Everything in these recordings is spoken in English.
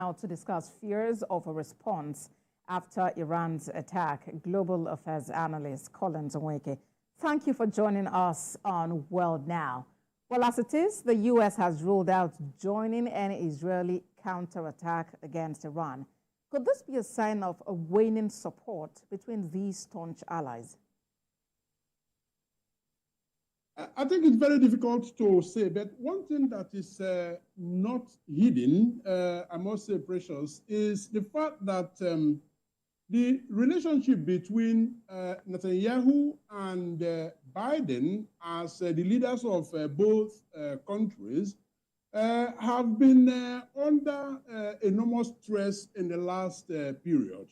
Now to discuss fears of a response after Iran's attack, global affairs analyst Collins Onweke. Thank you for joining us on World Now. Well, as it is, the U.S. has ruled out joining any Israeli counterattack against Iran. Could this be a sign of a waning support between these staunch allies? I think it's very difficult to say, but one thing that is not hidden, I must say, Precious, is the fact that the relationship between Netanyahu and Biden as the leaders of both countries have been under enormous stress in the last period.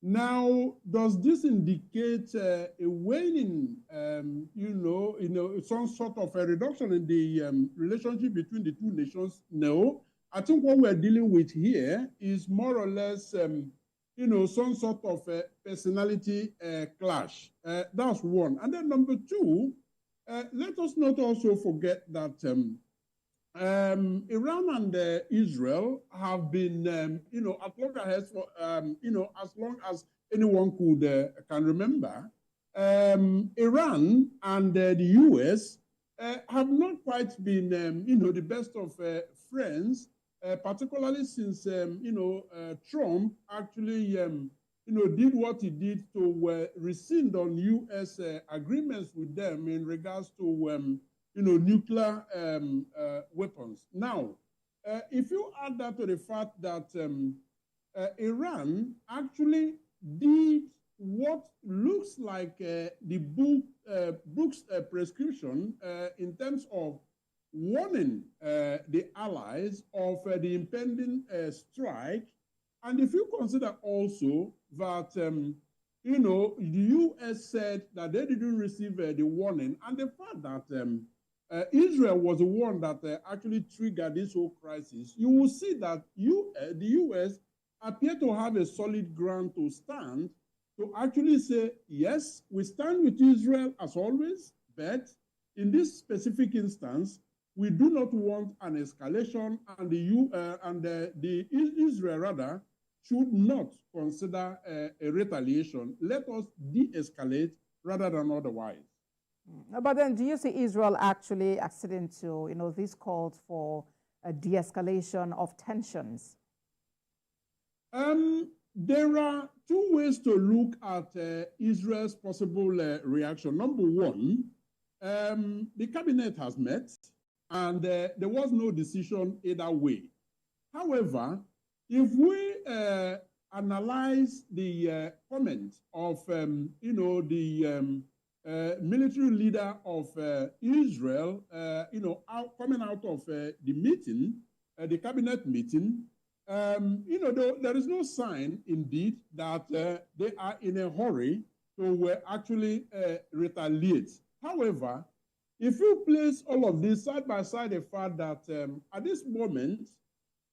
Now, does this indicate a waning, some sort of a reduction in the relationship between the two nations? No. I think what we're dealing with here is more or less, some sort of a personality clash. That's one. And then number two, let us not also forget that Iran and Israel have been, at loggerheads for, as long as anyone can remember. Iran and the U.S. Have not quite been, the best of friends, particularly since, Trump actually, did what he did to rescind on U.S. agreements with them in regards to, nuclear weapons. Now, if you add that to the fact that Iran actually did what looks like the book's prescription in terms of warning the allies of the impending strike, and if you consider also that the U.S. said that they didn't receive the warning, and the fact that Israel was the one that actually triggered this whole crisis, you will see that the U.S. appear to have a solid ground to stand to actually say, yes, we stand with Israel as always, but in this specific instance, we do not want an escalation, and the Israel rather should not consider a retaliation. Let us de-escalate rather than otherwise. But then do you see Israel actually acceding to, these calls for a de-escalation of tensions? There are two ways to look at Israel's possible reaction. Number one, the cabinet has met, and there was no decision either way. However, if we analyze the comment of, the military leader of Israel, coming out of the meeting, the cabinet meeting, there is no sign, indeed, that they are in a hurry to actually retaliate. However, if you place all of this side by side, the fact that at this moment,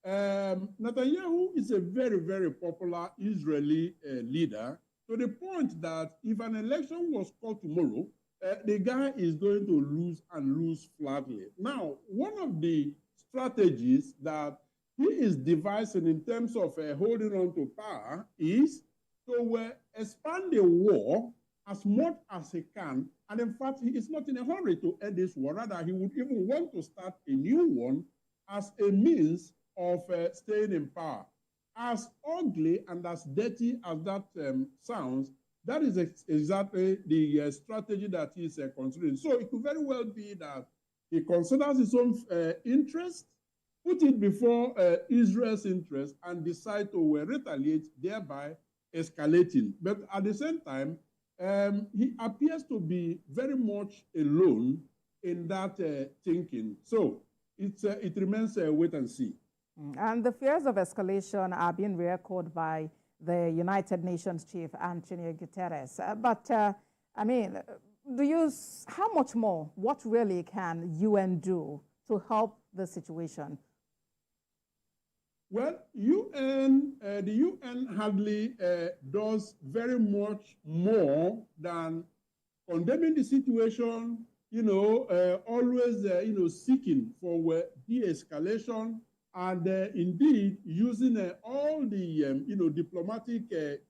Netanyahu is a very, very popular Israeli leader, to the point that if an election was called tomorrow, the guy is going to lose and lose flatly. Now, one of the strategies that he is devising in terms of holding on to power is to expand the war as much as he can. And in fact, he is not in a hurry to end this war. Rather, he would even want to start a new one as a means of staying in power. As ugly and as dirty as that sounds, that is exactly the strategy that he's considering. So it could very well be that he considers his own interest, put it before Israel's interest, and decide to retaliate, thereby escalating. But at the same time, he appears to be very much alone in that thinking. So it remains wait and see. And the fears of escalation are being re-echoed by the United Nations chief, Antonio Guterres. How much more, what really can UN do to help the situation? Well, the UN hardly does very much more than condemning the situation, always, seeking for de-escalation, and indeed using all the diplomatic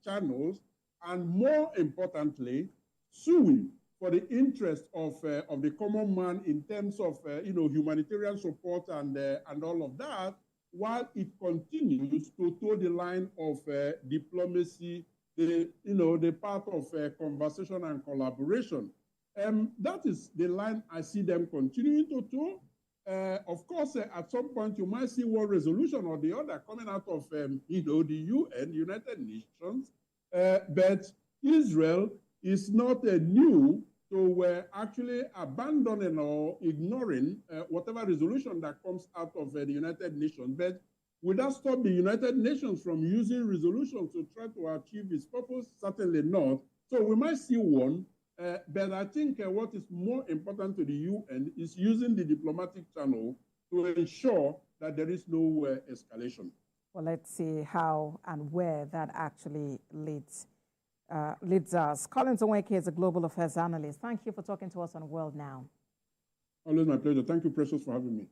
channels, and more importantly, suing for the interest of the common man in terms of humanitarian support and all of that, while it continues to toe the line of diplomacy, the part of conversation and collaboration. That is the line I see them continuing to toe. Of course, at some point you might see one resolution or the other coming out of the UN, United Nations, but Israel is not new to actually abandoning or ignoring whatever resolution that comes out of the United Nations. But would that stop the United Nations from using resolutions to try to achieve its purpose? Certainly not. So we might see one, but I think what is more important to the UN is using the diplomatic channel to ensure that there is no escalation. Well, let's see how and where that actually leads us. Collins Onweke is a global affairs analyst. Thank you for talking to us on World Now. Always my pleasure. Thank you, Precious, for having me.